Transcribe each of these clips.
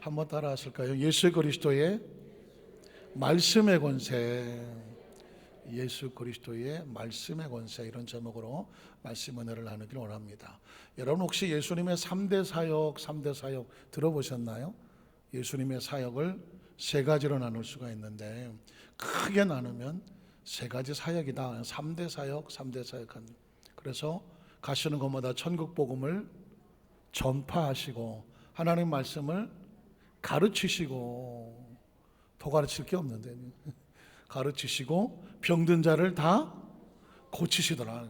한번 따라 하실까요? 예수 그리스도의 말씀의 권세, 예수 그리스도의 말씀의 권세, 이런 제목으로 말씀 은혜를 나누길 원합니다. 여러분 혹시 예수님의 3대 사역, 3대 사역 들어보셨나요? 예수님의 사역을 세 가지로 나눌 수가 있는데 크게 나누면 세 가지 사역이다. 3대 사역, 3대 사역합니다. 그래서 가시는 곳마다 천국 복음을 전파하시고 하나님 말씀을 가르치시고, 더 가르칠 게 없는데 가르치시고 병든 자를 다 고치시더라.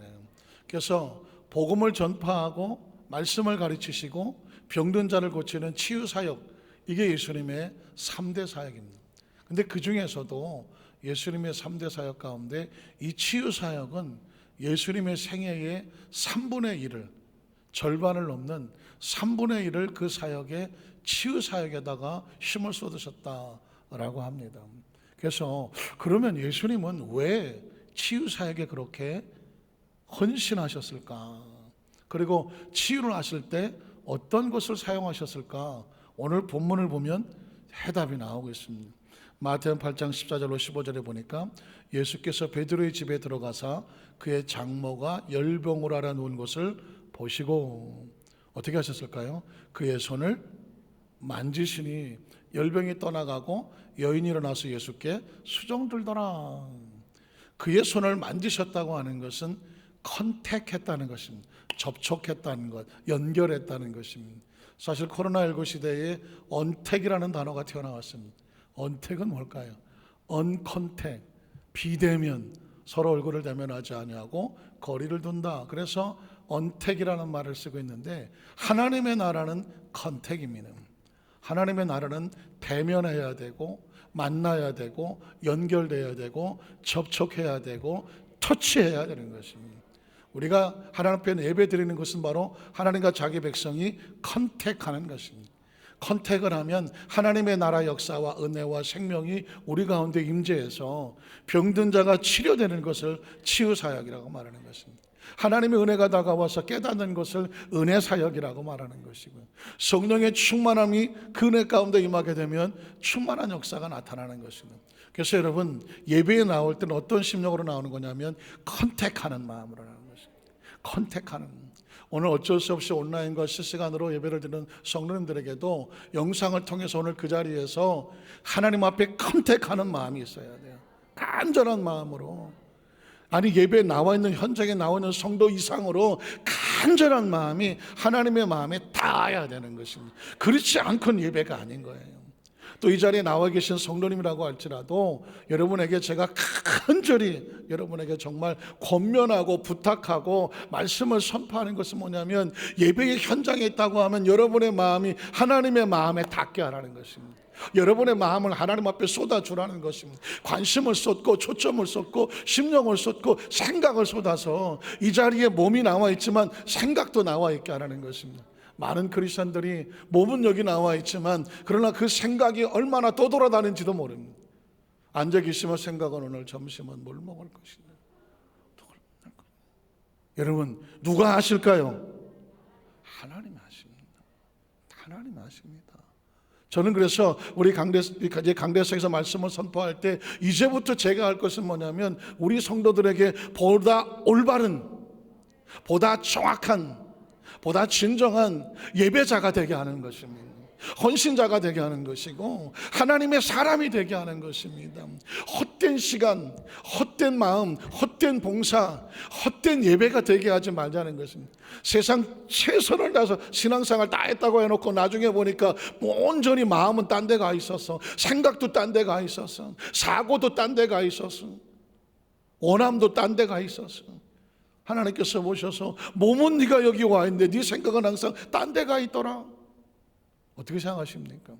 그래서 복음을 전파하고 말씀을 가르치시고 병든 자를 고치는 치유 사역, 이게 예수님의 3대 사역입니다. 근데 그 중에서도 예수님의 3대 사역 가운데 이 치유 사역은 예수님의 생애의 3분의 1을, 절반을 넘는 3분의 1을 그 사역에, 치유 사역에다가 힘을 쏟으셨다라고 합니다. 그래서 그러면 예수님은 왜 치유 사역에 그렇게 헌신하셨을까? 그리고 치유를 하실 때 어떤 것을 사용하셨을까? 오늘 본문을 보면 해답이 나오고 있습니다. 마태복음 8장 14절로 15절에 보니까 예수께서 베드로의 집에 들어가사 그의 장모가 열병으로 앓아 누운 것을 보시고 어떻게 하셨을까요? 그의 손을 만지시니 열병이 떠나가고 여인이 일어나서 예수께 수종들더라. 그의 손을 만지셨다고 하는 것은 컨택했다는 것입니다. 접촉했다는 것, 연결했다는 것입니다. 사실 코로나19 시대에 언택이라는 단어가 튀어나왔습니다. 언택은 뭘까요? 언컨택, 비대면, 서로 얼굴을 대면하지 아니하고 거리를 둔다. 그래서 언택이라는 말을 쓰고 있는데 하나님의 나라는 컨택입니다. 하나님의 나라는 대면해야 되고 만나야 되고 연결돼야 되고 접촉해야 되고 터치해야 되는 것입니다. 우리가 하나님 앞에 예배 드리는 것은 바로 하나님과 자기 백성이 컨택하는 것입니다. 컨택을 하면 하나님의 나라 역사와 은혜와 생명이 우리 가운데 임재해서 병든 자가 치료되는 것을 치유 사역이라고 말하는 것입니다. 하나님의 은혜가 다가와서 깨닫는 것을 은혜 사역이라고 말하는 것이고요. 성령의 충만함이 그 은혜 가운데 임하게 되면 충만한 역사가 나타나는 것입니다. 그래서 여러분 예배에 나올 때는 어떤 심령으로 나오는 거냐면 컨택하는 마음으로 나오는 것입니다. 컨택하는. 오늘 어쩔 수 없이 온라인과 실시간으로 예배를 드리는 성도님들에게도 영상을 통해서 오늘 그 자리에서 하나님 앞에 컨택하는 마음이 있어야 돼요. 간절한 마음으로. 아니 예배에 나와 있는, 현장에 나와 있는 성도 이상으로 간절한 마음이 하나님의 마음에 닿아야 되는 것입니다. 그렇지 않고는 예배가 아닌 거예요. 또 이 자리에 나와 계신 성도님이라고 할지라도 여러분에게 제가 간절히 여러분에게 정말 권면하고 부탁하고 말씀을 선포하는 것은 뭐냐면 예배의 현장에 있다고 하면 여러분의 마음이 하나님의 마음에 닿게 하라는 것입니다. 여러분의 마음을 하나님 앞에 쏟아주라는 것입니다. 관심을 쏟고 초점을 쏟고 심령을 쏟고 생각을 쏟아서 이 자리에 몸이 나와 있지만 생각도 나와 있게 하라는 것입니다. 많은 크리스천들이 몸은 여기 나와 있지만 그러나 그 생각이 얼마나 떠돌아다니는지도 모릅니다. 앉아 계시면 생각은 오늘 점심은 뭘 먹을 것이냐. 여러분 누가 하실까요? 하나님이 하십니다. 하나님이 하십니다. 저는 그래서 우리 강대상에서 말씀을 선포할 때 이제부터 제가 할 것은 뭐냐면 우리 성도들에게 보다 올바른, 보다 정확한, 보다 진정한 예배자가 되게 하는 것입니다. 헌신자가 되게 하는 것이고 하나님의 사람이 되게 하는 것입니다. 헛된 시간, 헛된 마음, 헛된 봉사, 헛된 예배가 되게 하지 말자는 것입니다. 세상 최선을 다해서 신앙생활 다 했다고 해놓고 나중에 보니까 온전히 마음은 딴 데 가 있었어. 생각도 딴 데 가 있었어. 사고도 딴 데 가 있었어. 원함도 딴 데 가 있었어. 하나님께서 보셔서 몸은 네가 여기 와 있는데 네 생각은 항상 딴 데 가 있더라. 어떻게 생각하십니까?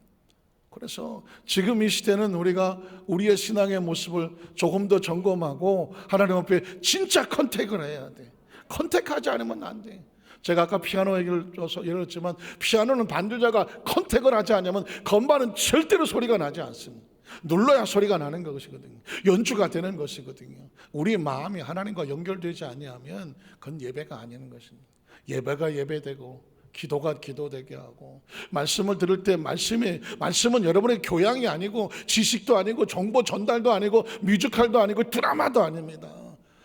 그래서 지금 이 시대는 우리가 우리의 신앙의 모습을 조금 더 점검하고 하나님 앞에 진짜 컨택을 해야 돼. 컨택하지 않으면 안 돼. 제가 아까 피아노 얘기를 줘서 예를 들었지만 피아노는 반주자가 컨택을 하지 않으면 건반은 절대로 소리가 나지 않습니다. 눌러야 소리가 나는 것이거든요. 연주가 되는 것이거든요. 우리 마음이 하나님과 연결되지 아니하면 그건 예배가 아닌 것입니다. 예배가 예배되고 기도가 기도되게 하고, 말씀을 들을 때 말씀은 여러분의 교양이 아니고 지식도 아니고 정보 전달도 아니고 뮤지컬도 아니고 드라마도 아닙니다.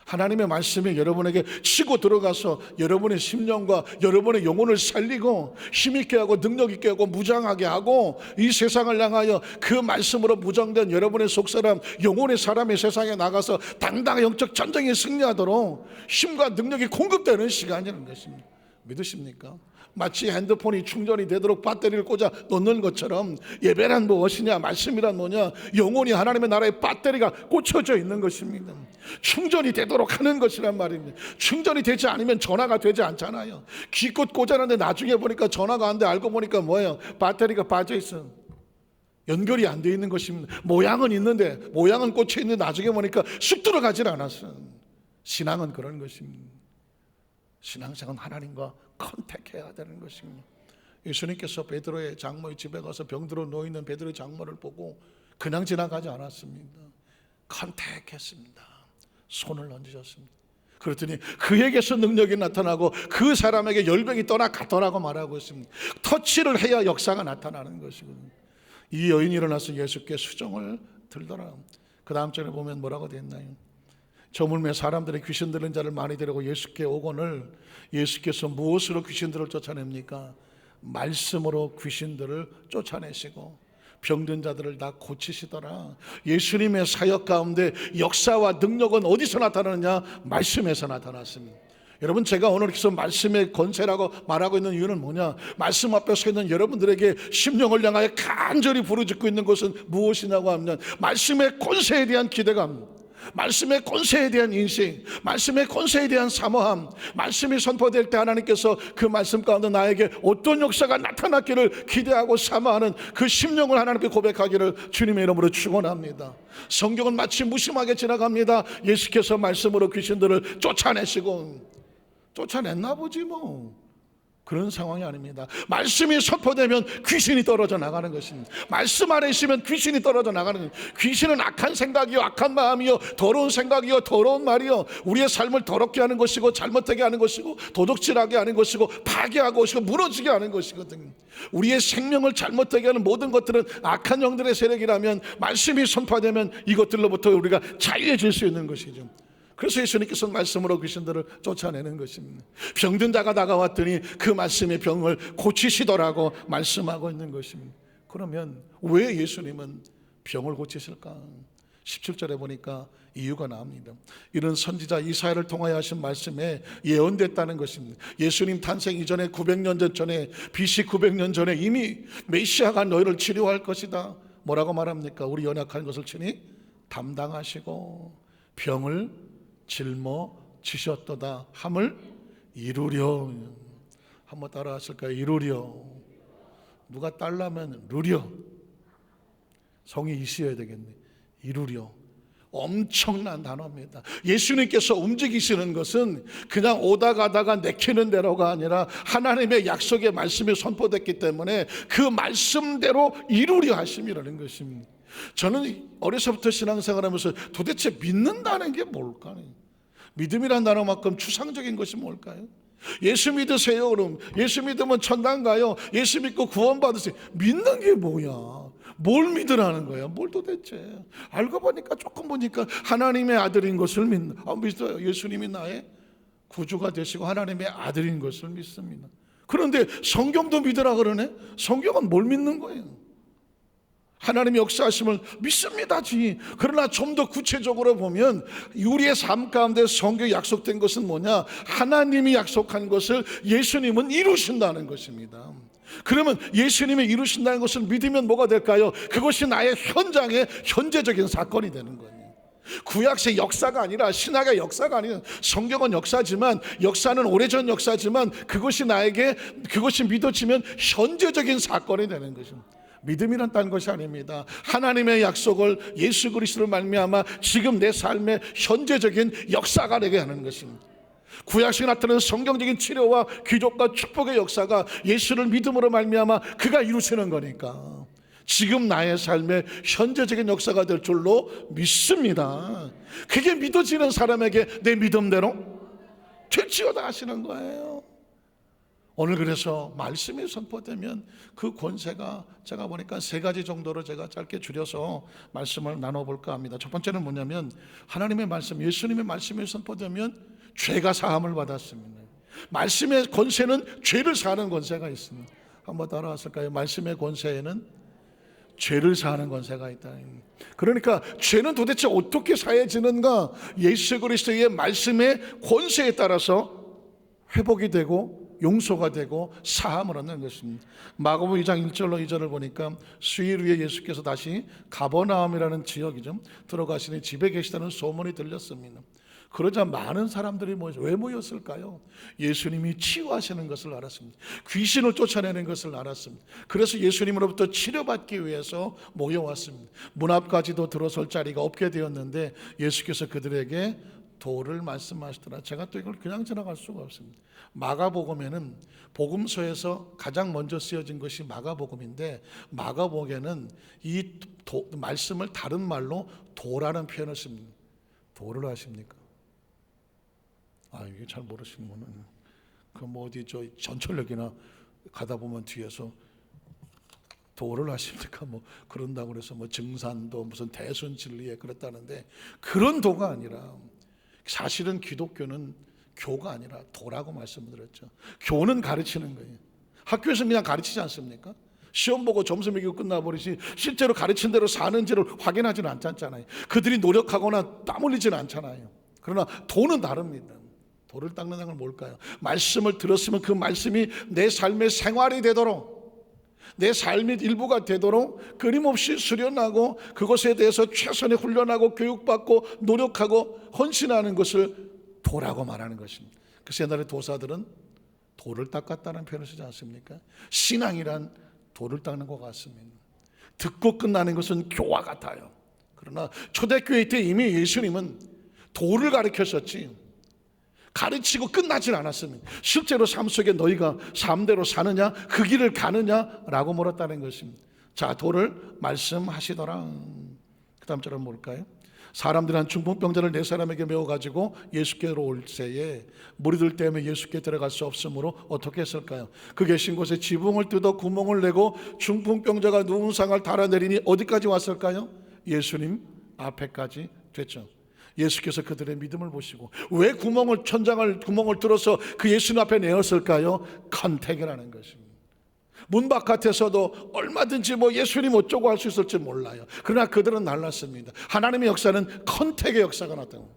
하나님의 말씀이 여러분에게 치고 들어가서 여러분의 심령과 여러분의 영혼을 살리고 힘있게 하고 능력있게 하고 무장하게 하고, 이 세상을 향하여 그 말씀으로 무장된 여러분의 속사람, 영혼의 사람이 세상에 나가서 당당한 영적 전쟁에 승리하도록 힘과 능력이 공급되는 시간이라는 것입니다. 믿으십니까? 마치 핸드폰이 충전이 되도록 배터리를 꽂아 놓는 것처럼 예배란 무엇이냐, 말씀이란 뭐냐, 영혼이 하나님의 나라의 배터리가 꽂혀져 있는 것입니다. 충전이 되도록 하는 것이란 말입니다. 충전이 되지 않으면 전화가 되지 않잖아요. 기껏 꽂아놨는데 나중에 보니까 전화가 안 돼. 알고 보니까 뭐예요? 배터리가 빠져 있어. 연결이 안 돼 있는 것입니다. 모양은 있는데, 모양은 꽂혀 있는데 나중에 보니까 쑥 들어가질 않았어. 신앙은 그런 것입니다. 신앙생활은 하나님과 컨택해야 되는 것입니다. 예수님께서 베드로의 장모의 집에 가서 병들어 누워있는 베드로의 장모를 보고 그냥 지나가지 않았습니다. 컨택했습니다. 손을 얹으셨습니다. 그랬더니 그에게서 능력이 나타나고 그 사람에게 열병이 떠나갔더라고 말하고 있습니다. 터치를 해야 역사가 나타나는 것이거든요. 이 여인이 일어나서 예수께 수정을 들더라. 그 다음 절에 보면 뭐라고 되어 있나요? 저물매 사람들이 귀신 들린 자를 많이 데리고 예수께 오거늘 예수께서 무엇으로 귀신들을 쫓아냅니까? 말씀으로 귀신들을 쫓아내시고 병든 자들을 다 고치시더라. 예수님의 사역 가운데 역사와 능력은 어디서 나타나느냐? 말씀에서 나타났습니다. 여러분, 제가 오늘 계속 말씀의 권세라고 말하고 있는 이유는 뭐냐? 말씀 앞에 서 있는 여러분들에게 심령을 향하여 간절히 부르짖고 있는 것은 무엇이냐고 하면 말씀의 권세에 대한 기대감, 말씀의 권세에 대한 인식, 말씀의 권세에 대한 사모함, 말씀이 선포될 때 하나님께서 그 말씀 가운데 나에게 어떤 역사가 나타났기를 기대하고 사모하는 그 심령을 하나님께 고백하기를 주님의 이름으로 축원합니다. 성경은 마치 무심하게 지나갑니다. 예수께서 말씀으로 귀신들을 쫓아냈나 보지 뭐. 그런 상황이 아닙니다. 말씀이 선포되면 귀신이 떨어져 나가는 것입니다. 말씀 안에 있으면 귀신이 떨어져 나가는 것입니다. 귀신은 악한 생각이요, 악한 마음이요, 더러운 생각이요, 더러운 말이요, 우리의 삶을 더럽게 하는 것이고 잘못되게 하는 것이고 도둑질하게 하는 것이고 파괴하고 것이고 무너지게 하는 것이거든요. 우리의 생명을 잘못되게 하는 모든 것들은 악한 영들의 세력이라면 말씀이 선포되면 이것들로부터 우리가 자유해질 수 있는 것이죠. 그래서 예수님께서 말씀으로 귀신들을 쫓아내는 것입니다. 병든 자가 다가왔더니 그 말씀의 병을 고치시더라고 말씀하고 있는 것입니다. 그러면 왜 예수님은 병을 고치실까? 17절에 보니까 이유가 나옵니다. 이런 선지자 이사야를 통하여 하신 말씀에 예언됐다는 것입니다. 예수님 탄생 이전에 900년 전에, BC 900년 전에 이미 메시아가 너희를 치료할 것이다. 뭐라고 말합니까? 우리 연약한 것을 친히 담당하시고 병을 짊어지셨도다 함을 이루려. 한번 따라 하실까요? 이루려. 누가 딸라면 루려. 성이 있어야 되겠네. 이루려. 엄청난 단어입니다. 예수님께서 움직이시는 것은 그냥 오다 가다가 내키는 대로가 아니라 하나님의 약속의 말씀이 선포됐기 때문에 그 말씀대로 이루려 하심이라는 것입니다. 저는 어려서부터 신앙생활하면서 도대체 믿는다는 게 뭘까요? 믿음이란 단어만큼 추상적인 것이 뭘까요? 예수 믿으세요 그럼 예수 믿으면 천당 가요, 예수 믿고 구원 받으세요. 믿는 게 뭐야? 뭘 믿으라는 거야? 뭘 도대체? 알고 보니까 조금 보니까 하나님의 아들인 것을 믿어요. 예수님이 나의 구주가 되시고 하나님의 아들인 것을 믿습니다. 그런데 성경도 믿으라 그러네? 성경은 뭘 믿는 거예요? 하나님의 역사하심을 믿습니다지. 그러나 좀 더 구체적으로 보면 우리의 삶 가운데 성경에 약속된 것은 뭐냐? 하나님이 약속한 것을 예수님은 이루신다는 것입니다. 그러면 예수님이 이루신다는 것을 믿으면 뭐가 될까요? 그것이 나의 현장의 현재적인 사건이 되는 거예요. 구약의 역사가 아니라, 신약의 역사가 아니라, 성경은 역사지만, 역사는 오래전 역사지만 그것이 나에게, 그것이 믿어지면 현재적인 사건이 되는 것입니다. 믿음이란 딴 것이 아닙니다. 하나님의 약속을 예수 그리스도를 말미암아 지금 내 삶의 현재적인 역사가 되게 하는 것입니다. 구약시에 나타나는 성경적인 치료와 기적과 축복의 역사가 예수를 믿음으로 말미암아 그가 이루시는 거니까 지금 나의 삶의 현재적인 역사가 될 줄로 믿습니다. 그게 믿어지는 사람에게 내 믿음대로 될지어다 하시는 거예요. 오늘 그래서 말씀이 선포되면 그 권세가 제가 보니까 세 가지 정도로 제가 짧게 줄여서 말씀을 나눠볼까 합니다. 첫 번째는 뭐냐면 하나님의 말씀, 예수님의 말씀이 선포되면 죄가 사함을 받았습니다. 말씀의 권세는 죄를 사하는 권세가 있습니다. 한번 따라하실까요? 말씀의 권세에는 죄를 사하는 권세가 있다. 그러니까 죄는 도대체 어떻게 사해지는가? 예수 그리스도의 말씀의 권세에 따라서 회복이 되고 용서가 되고 사함을 얻는 것입니다. 마가복음 2장 1절로 2절을 보니까 수일 후에 예수께서 다시 가버나움이라는 지역이죠, 들어가시니 집에 계시다는 소문이 들렸습니다. 그러자 많은 사람들이 왜 모였을까요? 예수님이 치유하시는 것을 알았습니다. 귀신을 쫓아내는 것을 알았습니다. 그래서 예수님으로부터 치료받기 위해서 모여왔습니다. 문 앞까지도 들어설 자리가 없게 되었는데 예수께서 그들에게 도를 말씀하시더라. 제가 또 이걸 그냥 지나갈 수가 없습니다. 마가복음에는 복음서에서 가장 먼저 쓰여진 것이 마가복음인데, 마가복음에는 이 말씀을 다른 말로 도라는 표현을 씁니다. 도를 아십니까? 이게 잘 모르시는구나. 어디 전철역이나 가다 보면 뒤에서 도를 하십니까? 그런다고 그래서 증산도 무슨 대순진리에 그랬다는데, 그런 도가 아니라, 사실은 기독교는 교가 아니라 도라고 말씀드렸죠. 교는 가르치는 거예요. 학교에서 그냥 가르치지 않습니까? 시험 보고 점수 매기고 끝나버리지 실제로 가르친 대로 사는지를 확인하지는 않잖아요. 그들이 노력하거나 땀 흘리지는 않잖아요. 그러나 도는 다릅니다. 도를 닦는 건 뭘까요? 말씀을 들었으면 그 말씀이 내 삶의 생활이 되도록, 내 삶의 일부가 되도록 끊임없이 수련하고 그것에 대해서 최선의 훈련하고 교육받고 노력하고 헌신하는 것을 도라고 말하는 것입니다. 그래서 옛날에 도사들은 도를 닦았다는 표현을 쓰지 않습니까? 신앙이란 도를 닦는 것 같습니다. 듣고 끝나는 것은 교와 같아요. 그러나 초대교회 때 이미 예수님은 도를 가르쳤었지 가르치고 끝나질 않았습니다. 실제로 삶 속에 너희가 삶대로 사느냐, 그 길을 가느냐라고 물었다는 것입니다. 자, 도를 말씀하시더라. 그 다음 절은 뭘까요? 사람들이 한 중풍병자를 네 사람에게 메워가지고 예수께로 올 때에 무리들 때문에 예수께 들어갈 수 없으므로 어떻게 했을까요? 그 계신 곳에 지붕을 뜯어 구멍을 내고 중풍병자가 누운 상을 달아내리니 어디까지 왔을까요? 예수님 앞에까지 됐죠. 예수께서 그들의 믿음을 보시고 왜 천장을 구멍을 뚫어서 그 예수님 앞에 내었을까요? 컨택이라는 것입니다. 문 바깥에서도 얼마든지 예수님 어쩌고 할 수 있을지 몰라요. 그러나 그들은 날랐습니다. 하나님의 역사는 컨택의 역사가 나타납니다.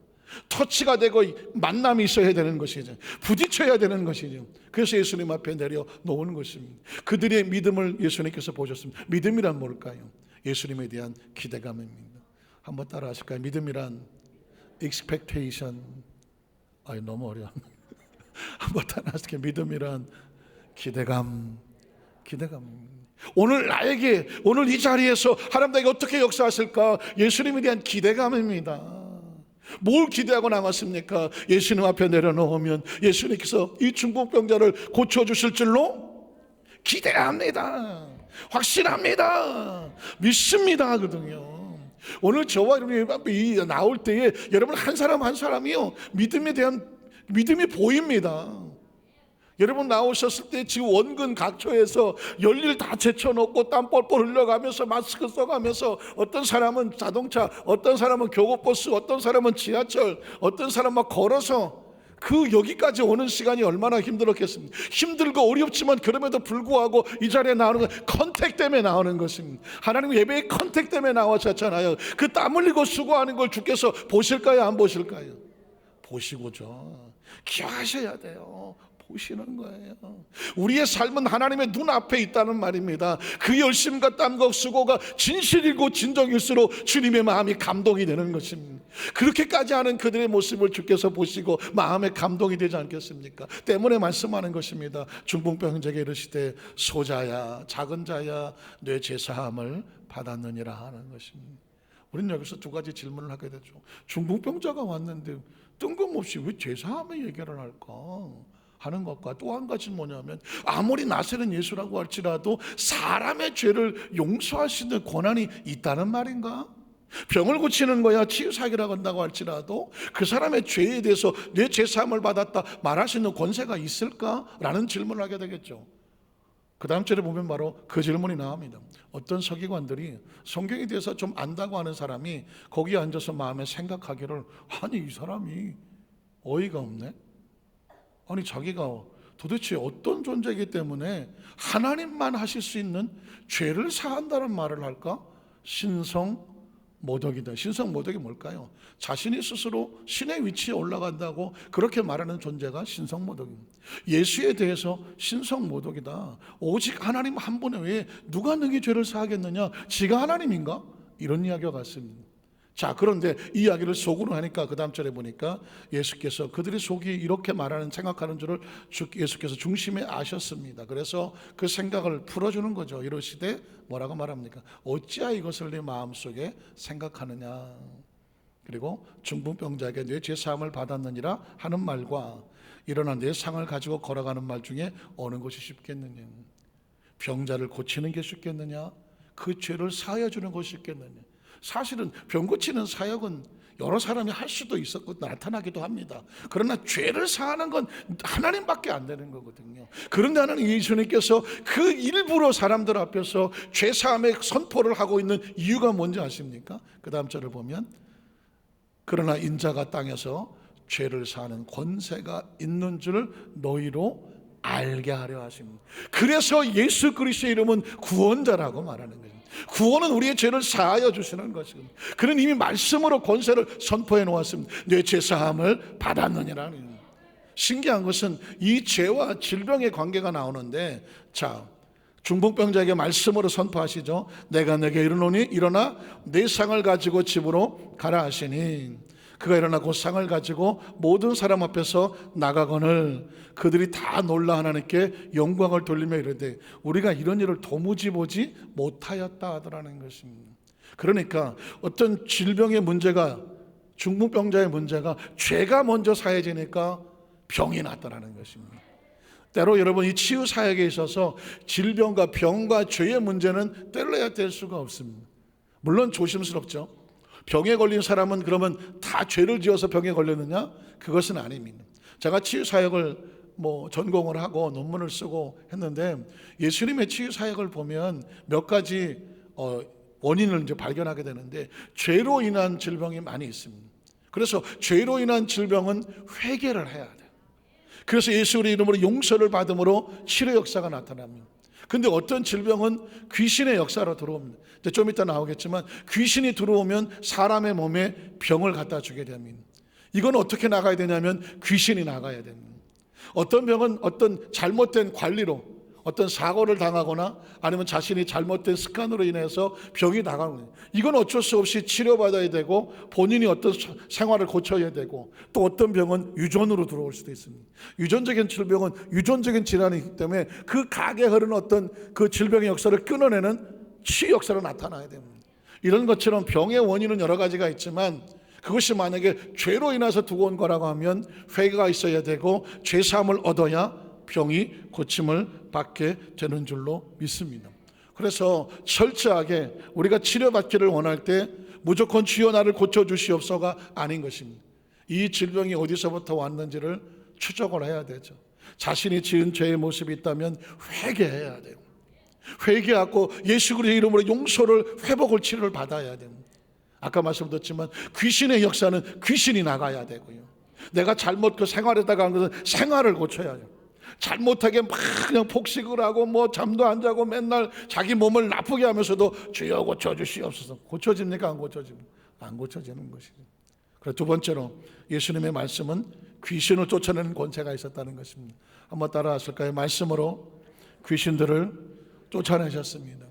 터치가 되고 만남이 있어야 되는 것이죠. 부딪혀야 되는 것이죠. 그래서 예수님 앞에 내려 놓은 것입니다. 그들의 믿음을 예수님께서 보셨습니다. 믿음이란 뭘까요? 예수님에 대한 기대감입니다. 한번 따라 하실까요? 믿음이란 expectation. 너무 어려워. 한번 따라 하실까요? 믿음이란 기대감. 오늘 나에게, 오늘 이 자리에서 하나님 나에게 어떻게 역사하실까? 예수님에 대한 기대감입니다. 뭘 기대하고 나왔습니까? 예수님 앞에 내려놓으면 예수님께서 이 중풍병자를 고쳐주실 줄로 기대합니다. 확신합니다. 믿습니다 하거든요. 오늘 저와 여러분이 나올 때에 여러분 한 사람 한 사람이요, 믿음에 대한 믿음이 보입니다. 여러분 나오셨을 때 지금 원근 각처에서 열일 다 제쳐놓고 땀 뻘뻘 흘려가면서 마스크 써가면서, 어떤 사람은 자동차, 어떤 사람은 교보버스, 어떤 사람은 지하철, 어떤 사람은 걸어서 여기까지 오는 시간이 얼마나 힘들었겠습니까? 힘들고 어렵지만 그럼에도 불구하고 이 자리에 나오는 건 컨택 때문에 나오는 것입니다. 하나님 예배의 컨택 때문에 나오셨잖아요. 그 땀 흘리고 수고하는 걸 주께서 보실까요? 안 보실까요? 보시고죠. 기억하셔야 돼요. 보시는 거예요. 우리의 삶은 하나님의 눈앞에 있다는 말입니다. 그 열심과 땀과 수고가 진실이고 진정일수록 주님의 마음이 감동이 되는 것입니다. 그렇게까지 하는 그들의 모습을 주께서 보시고 마음에 감동이 되지 않겠습니까? 때문에 말씀하는 것입니다. 중풍병자에게 이르시되 소자야, 작은 자야, 뇌 제사함을 받았느니라 하는 것입니다. 우리는 여기서 두 가지 질문을 하게 되죠. 중풍병자가 왔는데 뜬금없이 왜 제사함의 얘기를 할까 하는 것과, 또 한 가지는 뭐냐면, 아무리 나세는 예수라고 할지라도 사람의 죄를 용서할 수 있는 권한이 있다는 말인가? 병을 고치는 거야 치유사역이라고 한다고 할지라도 그 사람의 죄에 대해서 내 죄사함을 받았다 말할 수 있는 권세가 있을까라는 질문을 하게 되겠죠. 그 다음 절에 보면 바로 그 질문이 나옵니다. 어떤 서기관들이 성경에 대해서 좀 안다고 하는 사람이 거기에 앉아서 마음에 생각하기를, 아니 이 사람이 어이가 없네. 아니 자기가 도대체 어떤 존재이기 때문에 하나님만 하실 수 있는 죄를 사한다는 말을 할까? 신성모독이다. 신성모독이 뭘까요? 자신이 스스로 신의 위치에 올라간다고 그렇게 말하는 존재가 신성모독입니다. 예수에 대해서 신성모독이다. 오직 하나님 한 분 외에 누가 능히 죄를 사하겠느냐? 지가 하나님인가? 이런 이야기가 같습니다. 자, 그런데 이 이야기를 속으로 하니까 그 다음 절에 보니까 예수께서 그들의 속이 이렇게 말하는 생각하는 줄을 예수께서 중심에 아셨습니다. 그래서 그 생각을 풀어주는 거죠. 이러시되 뭐라고 말합니까? 어찌하여 이것을 네 마음속에 생각하느냐. 그리고 중풍병자에게 내 죄사함을 받았느니라 하는 말과 일어나 내 상을 가지고 걸어가는 말 중에 어느 것이 쉽겠느냐. 병자를 고치는 게 쉽겠느냐, 그 죄를 사하여 주는 것이 쉽겠느냐. 사실은 병 고치는 사역은 여러 사람이 할 수도 있었고 나타나기도 합니다. 그러나 죄를 사하는 건 하나님밖에 안 되는 거거든요. 그런데 하나님 예수님께서 그 일부러 사람들 앞에서 죄사함의 선포를 하고 있는 이유가 뭔지 아십니까? 그 다음 절을 보면 그러나 인자가 땅에서 죄를 사하는 권세가 있는 줄 너희로 알게 하려 하십니다. 그래서 예수 그리스도의 이름은 구원자라고 말하는 거예요. 구원은 우리의 죄를 사하여 주시는 것입니다. 그는 이미 말씀으로 권세를 선포해 놓았습니다. 내 죄사함을 받았느니라는. 신기한 것은 이 죄와 질병의 관계가 나오는데, 자, 중풍병자에게 말씀으로 선포하시죠. 내가 내게 이르노니 일어나 내 상을 가지고 집으로 가라 하시니 그가 일어나 그 상을 가지고 모든 사람 앞에서 나가거늘 그들이 다 놀라 하나님께 영광을 돌리며 이르되 우리가 이런 일을 도무지 보지 못하였다 하더라는 것입니다. 그러니까 어떤 질병의 문제가, 중풍병자의 문제가 죄가 먼저 사해지니까 병이 났다라는 것입니다. 때로 여러분 이 치유 사역에 있어서 질병과 병과 죄의 문제는 뗄래야 뗄 수가 없습니다. 물론 조심스럽죠. 병에 걸린 사람은 그러면 다 죄를 지어서 병에 걸렸느냐? 그것은 아닙니다. 제가 치유 사역을 전공을 하고 논문을 쓰고 했는데 예수님의 치유 사역을 보면 몇 가지 원인을 이제 발견하게 되는데 죄로 인한 질병이 많이 있습니다. 그래서 죄로 인한 질병은 회개를 해야 돼요. 그래서 예수의 이름으로 용서를 받음으로 치료 역사가 나타납니다. 근데 어떤 질병은 귀신의 역사로 들어옵니다. 이제 좀 이따 나오겠지만 귀신이 들어오면 사람의 몸에 병을 갖다 주게 됩니다. 이건 어떻게 나가야 되냐면 귀신이 나가야 됩니다. 어떤 병은 어떤 잘못된 관리로 어떤 사고를 당하거나 아니면 자신이 잘못된 습관으로 인해서 병이 나가는 거예요. 이건 어쩔 수 없이 치료받아야 되고 본인이 어떤 생활을 고쳐야 되고, 또 어떤 병은 유전으로 들어올 수도 있습니다. 유전적인 질병은 유전적인 질환이기 때문에 그 각에 흐르는 어떤 그 질병의 역사를 끊어내는 치유 역사로 나타나야 됩니다. 이런 것처럼 병의 원인은 여러 가지가 있지만 그것이 만약에 죄로 인해서 두고 온 거라고 하면 회개가 있어야 되고 죄사함을 얻어야 병이 고침을 받게 되는 줄로 믿습니다. 그래서 철저하게 우리가 치료받기를 원할 때 무조건 주여 나를 고쳐주시옵소서가 아닌 것입니다. 이 질병이 어디서부터 왔는지를 추적을 해야 되죠. 자신이 지은 죄의 모습이 있다면 회개해야 돼요. 회개하고 예수 그리스도의 이름으로 용서를, 회복을, 치료를 받아야 됩니다. 아까 말씀드렸지만 귀신의 역사는 귀신이 나가야 되고요. 내가 잘못 그 생활에다가 한 것은 생활을 고쳐야 돼요. 잘못하게 막 그냥 폭식을 하고 잠도 안 자고 맨날 자기 몸을 나쁘게 하면서도 주여 고쳐주시옵소서. 고쳐집니까? 안 고쳐집니까? 안 고쳐지는 것이죠. 그리고 두 번째로 예수님의 말씀은 귀신을 쫓아내는 권세가 있었다는 것입니다. 한번 따라 하실까요? 말씀으로 귀신들을 쫓아내셨습니다.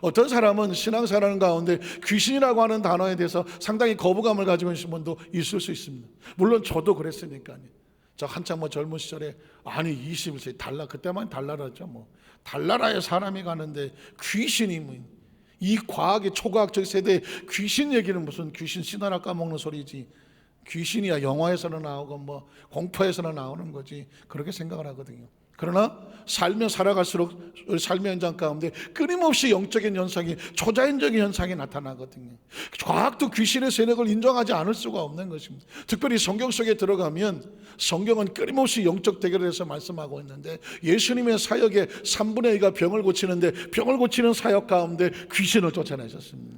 어떤 사람은 신앙생활 가운데 귀신이라고 하는 단어에 대해서 상당히 거부감을 가지고 있는 분도 있을 수 있습니다. 물론 저도 그랬으니까요. 저 한참 젊은 시절에 21세기 그때만 달나라죠. 달나라에 사람이 가는데 귀신이 이 과학의 초과학적 세대에 귀신 얘기는 무슨 귀신 신화나 까먹는 소리지. 귀신이야 영화에서는 나오고 공포에서는 나오는 거지. 그렇게 생각을 하거든요. 그러나 삶에 살아갈수록 우리 삶의 현장 가운데 끊임없이 영적인 현상이, 초자연적인 현상이 나타나거든요. 과학도 귀신의 세력을 인정하지 않을 수가 없는 것입니다. 특별히 성경 속에 들어가면 성경은 끊임없이 영적 대결을 해서 말씀하고 있는데, 예수님의 사역의 3분의 2가 병을 고치는데, 병을 고치는 사역 가운데 귀신을 쫓아내셨습니다.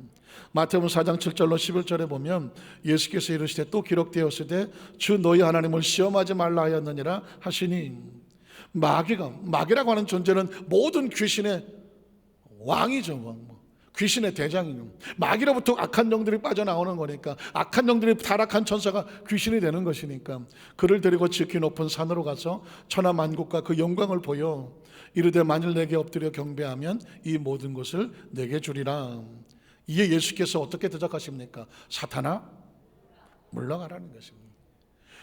마태복음 4장 7절로 11절에 보면 예수께서 이르시되 또 기록되었으되 주 너희 하나님을 시험하지 말라 하였느니라 하시니, 마귀라고 하는 존재는 모든 귀신의 왕이죠. 귀신의 대장이죠. 마귀로부터 악한 영들이 빠져나오는 거니까, 악한 영들이 타락한 천사가 귀신이 되는 것이니까, 그를 데리고 지극히 높은 산으로 가서 천하 만국과 그 영광을 보여 이르되 만일 내게 엎드려 경배하면 이 모든 것을 내게 주리라. 이에 예수께서 어떻게 대적하십니까? 사탄아 물러가라는 것입니다.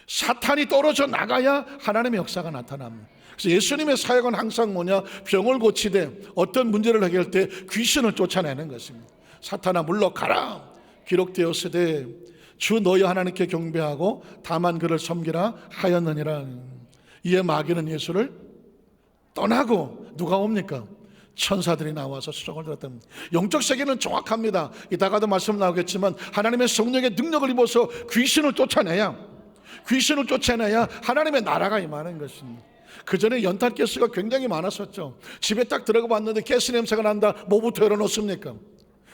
사탄이 떨어져 나가야 하나님의 역사가 나타납니다. 그래서 예수님의 사역은 항상 뭐냐? 병을 고치되 어떤 문제를 해결할 때 귀신을 쫓아내는 것입니다. 사탄아 물러가라. 기록되었으되 주 너희 하나님께 경배하고 다만 그를 섬기라 하였느니라. 이에 마귀는 예수를 떠나고 누가 옵니까? 천사들이 나와서 수종을 들었답니다. 영적 세계는 정확합니다. 이따가도 말씀 나오겠지만 하나님의 성령의 능력을 입어서 귀신을 쫓아내야 하나님의 나라가 임하는 것입니다. 그 전에 연탄 가스가 굉장히 많았었죠. 집에 딱 들어가 봤는데 가스 냄새가 난다. 뭐부터 열어놓습니까?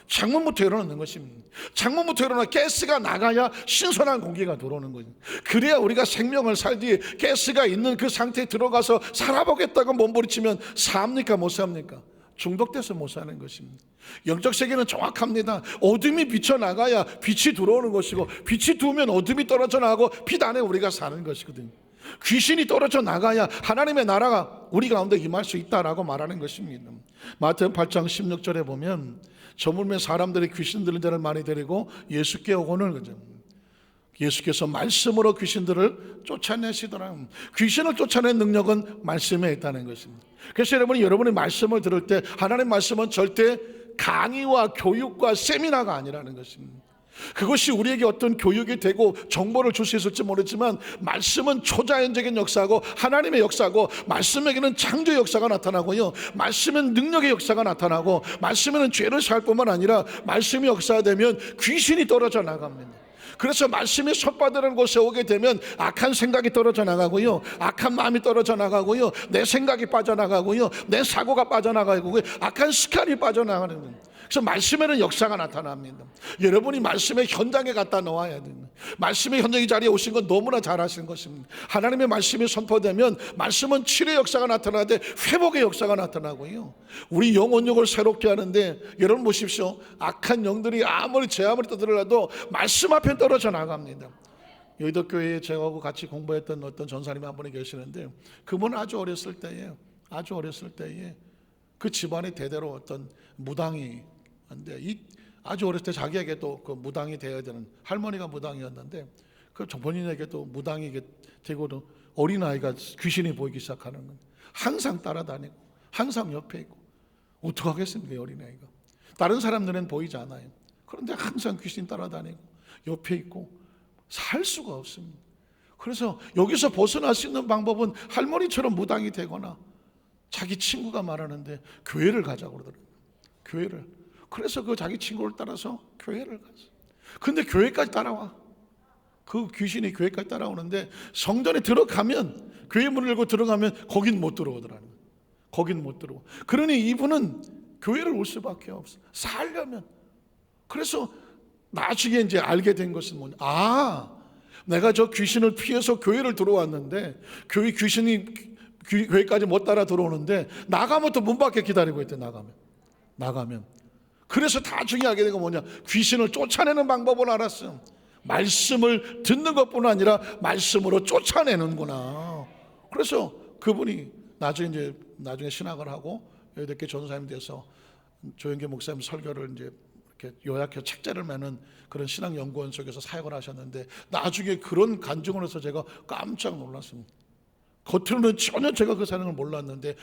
창문부터 열어놓는 것입니다. 창문부터 열어놔 가스가 나가야 신선한 공기가 들어오는 거죠. 그래야 우리가 생명을 살지, 가스가 있는 그 상태에 들어가서 살아보겠다고 몸부림치면 삽니까? 못 삽니까? 중독돼서 못 사는 것입니다. 영적 세계는 정확합니다. 어둠이 비쳐나가야 빛이 들어오는 것이고, 빛이 들어오면 어둠이 떨어져 나가고 빛 안에 우리가 사는 것이거든요. 귀신이 떨어져 나가야 하나님의 나라가 우리 가운데 임할 수 있다라고 말하는 것입니다. 마태복음 8장 16절에 보면 저물매 사람들이 귀신 들린 자를 많이 데리고 예수께 오고는 거죠. 예수께서 말씀으로 귀신들을 쫓아내시더라. 귀신을 쫓아낸 능력은 말씀에 있다는 것입니다. 그래서 여러분이 말씀을 들을 때 하나님의 말씀은 절대 강의와 교육과 세미나가 아니라는 것입니다. 그것이 우리에게 어떤 교육이 되고 정보를 줄 수 있을지 모르지만, 말씀은 초자연적인 역사고 하나님의 역사고, 말씀에게는 창조의 역사가 나타나고요, 말씀은 능력의 역사가 나타나고, 말씀에는 죄를 살 뿐만 아니라 말씀이 역사되면 귀신이 떨어져 나갑니다. 그래서 말씀이 섭받으라는 곳에 오게 되면 악한 생각이 떨어져 나가고요, 악한 마음이 떨어져 나가고요, 내 생각이 빠져나가고요, 내 사고가 빠져나가고요, 악한 습관이 빠져나가는 거예요. 그래서 말씀에는 역사가 나타납니다. 여러분이 말씀의 현장에 갖다 놓아야 됩니다. 말씀의 현장의 자리에 오신 건 너무나 잘하시는 것입니다. 하나님의 말씀이 선포되면 말씀은 치료의 역사가 나타나되 회복의 역사가 나타나고요, 우리 영혼력을 새롭게 하는데, 여러분 보십시오. 악한 영들이 아무리 제 아무리 떠들어도 말씀 앞에 떨어져 나갑니다. 여의도 교회에 저하고 같이 공부했던 어떤 전사님이 한 분이 계시는데, 그분은 아주 어렸을 때에 그 집안의 대대로 어떤 무당이, 아주 어렸을 때 자기에게도 그 무당이 되어야 되는, 할머니가 무당이었는데 그 본인에게도 무당이 되고도 어린아이가 귀신이 보이기 시작하는 거예요. 항상 따라다니고 항상 옆에 있고, 어떡하겠습니까? 어린아이가 다른 사람들은 보이지 않아요. 그런데 항상 귀신 따라다니고 옆에 있고 살 수가 없습니다. 그래서 여기서 벗어날 수 있는 방법은 할머니처럼 무당이 되거나, 자기 친구가 말하는데 교회를 가자고 그러더라고요. 교회를. 그래서 그 자기 친구를 따라서 교회를 갔어. 근데 교회까지 따라와. 그 귀신이 교회까지 따라오는데, 성전에 들어가면, 교회 문을 열고 들어가면 거긴 못 들어오더라는 거예요. 거긴 못 들어오. 그러니 이분은 교회를 올 수밖에 없어. 살려면. 그래서 나중에 이제 알게 된 것은 뭐냐? 내가 저 귀신을 피해서 교회를 들어왔는데, 교회 귀신이 교회까지 못 따라 들어오는데 나가면 또 문 밖에 기다리고 있대. 나가면. 그래서 나중에 알게 된 건 뭐냐? 귀신을 쫓아내는 방법을 알았어. 말씀을 듣는 것뿐 아니라 말씀으로 쫓아내는구나. 그래서 그분이 나중에 신학을 하고 여기저기 전사님이 돼서 조영기 목사님 설교를 이제 이렇게 요약해 책자를 매는 그런 신학연구원 속에서 사역을 하셨는데, 나중에 그런 간증을 해서 제가 깜짝 놀랐습니다. 겉으로는 전혀 제가 그 사람을 몰랐는데,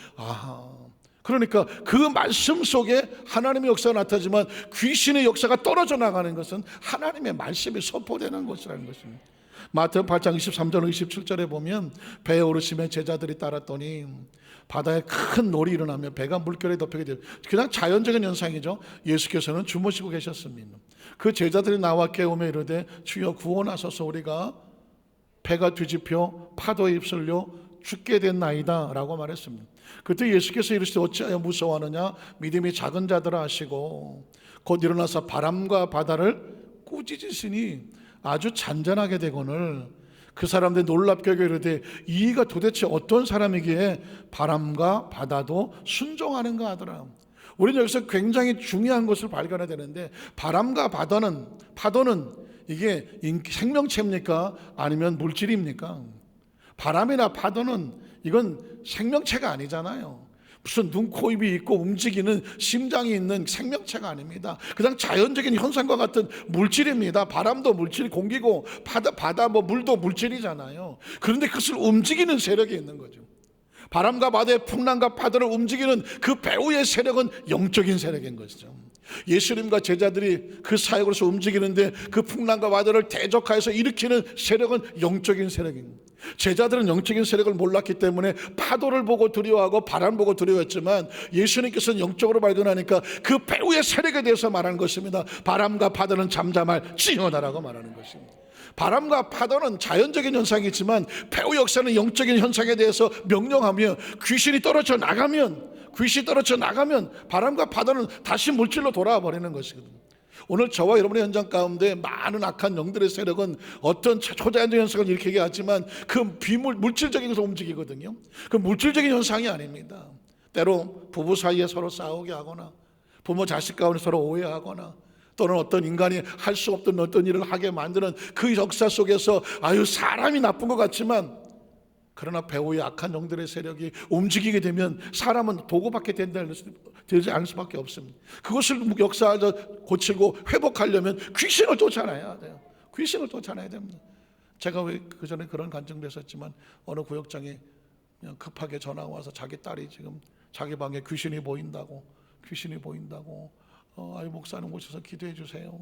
그러니까 그 말씀 속에 하나님의 역사가 나타나지만 귀신의 역사가 떨어져 나가는 것은 하나님의 말씀이 선포되는 것이라는 것입니다. 마태복음 8장 23절 27절에 보면 배에 오르시며 제자들이 따랐더니 바다에 큰 놀이 일어나며 배가 물결에 덮이게 돼요. 그냥 자연적인 현상이죠. 예수께서는 주무시고 계셨습니다. 그 제자들이 나와 깨우며 이르되 주여 구원하소서 우리가 배가 뒤집혀 파도에 휩쓸려 죽게 됐나이다 라고 말했습니다. 그때 예수께서 이르시되 어찌하여 무서워하느냐 믿음이 작은 자들아 하시고 곧 일어나서 바람과 바다를 꾸짖으시니 아주 잔잔하게 되거늘 그 사람들이 놀랍게 여겨 이르되 이가 도대체 어떤 사람이기에 바람과 바다도 순종하는가 하더라. 우리는 여기서 굉장히 중요한 것을 발견해야 되는데, 바람과 파도는 이게 생명체입니까? 아니면 물질입니까? 바람이나 파도는 이건 생명체가 아니잖아요. 무슨 눈, 코, 입이 있고 움직이는 심장이 있는 생명체가 아닙니다. 그냥 자연적인 현상과 같은 물질입니다. 바람도 물질, 공기고 바다 물도 물질이잖아요. 그런데 그것을 움직이는 세력이 있는 거죠. 바람과 바다의 풍랑과 파도를 움직이는 그 배후의 세력은 영적인 세력인 것이죠. 예수님과 제자들이 그 사역으로서 움직이는데 그 풍랑과 바다를 대적하여서 일으키는 세력은 영적인 세력입니다. 제자들은 영적인 세력을 몰랐기 때문에 파도를 보고 두려워하고 바람 보고 두려워했지만, 예수님께서는 영적으로 발견하니까 그 배후의 세력에 대해서 말하는 것입니다. 바람과 파도는 잠잠할지어다라고 말하는 것입니다. 바람과 파도는 자연적인 현상이지만 배후 역사는 영적인 현상에 대해서 명령하며 귀신이 떨어져 나가면 바람과 파도는 다시 물질로 돌아와 버리는 것이거든요. 오늘 저와 여러분의 현장 가운데 많은 악한 영들의 세력은 어떤 초자연적 현상을 일으키게 하지만 그 물질적인 것을 움직이거든요. 그 물질적인 현상이 아닙니다. 때로 부부 사이에 서로 싸우게 하거나 부모 자식 가운데 서로 오해하거나 또는 어떤 인간이 할 수 없던 어떤 일을 하게 만드는 그 역사 속에서 사람이 나쁜 것 같지만, 그러나 배후의 악한 영들의 세력이 움직이게 되면 사람은 도구받게 되지 않을 수밖에 없습니다. 그것을 역사에서 고치고 회복하려면 귀신을 쫓아내야 돼요. 귀신을 쫓아내야 됩니다. 제가 왜 그전에 그런 간증도 했었지만, 어느 구역장에 그냥 급하게 전화가 와서 자기 딸이 지금 자기 방에 귀신이 보인다고 목사님 오셔서 기도해 주세요.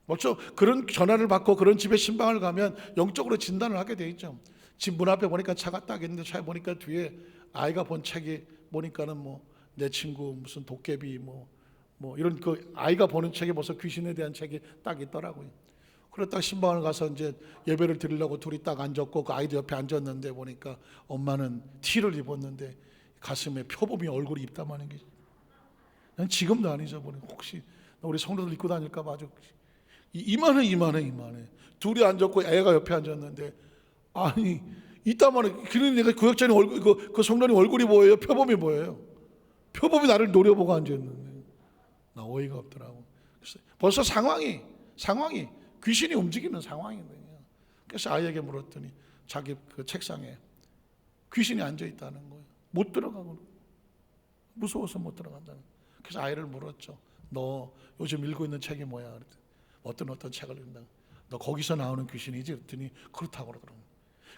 먼저 그런 전화를 받고 그런 집에 신방을 가면 영적으로 진단을 하게 돼 있죠. 집 문 앞에 보니까 차가 딱 있는데 차에 보니까 뒤에 아이가 본 책이 보니까는 내 친구 무슨 도깨비 이런 그 아이가 보는 책에 벌써 귀신에 대한 책이 딱 있더라고요. 그래 딱 신방을 가서 이제 예배를 드리려고 둘이 딱 앉았고 그 아이도 옆에 앉았는데 보니까 엄마는 티를 입었는데 가슴에 표범이 얼굴이 있다마는 게, 난 지금도 안 잊어버려. 혹시 우리 성도들 입고 다닐까 봐 아주 이만해. 둘이 앉았고 애가 옆에 앉았는데, 아니 이따만해. 그러니까 구역장님 얼굴, 그 성도님 얼굴이 뭐예요? 표범이 뭐예요? 표범이 나를 노려보고 앉았는데 나 어이가 없더라고. 벌써 상황이 귀신이 움직이는 상황이거든요. 그래서 아이에게 물었더니 자기 그 책상에 귀신이 앉아 있다는 거예요. 못 들어가고 무서워서 못 들어간다는 거예요. 그래서 아이를 물었죠. 너 요즘 읽고 있는 책이 뭐야? 그랬더니 어떤 책을 읽는다. 너 거기서 나오는 귀신이지? 그랬더니 그렇다고 그러더라고요.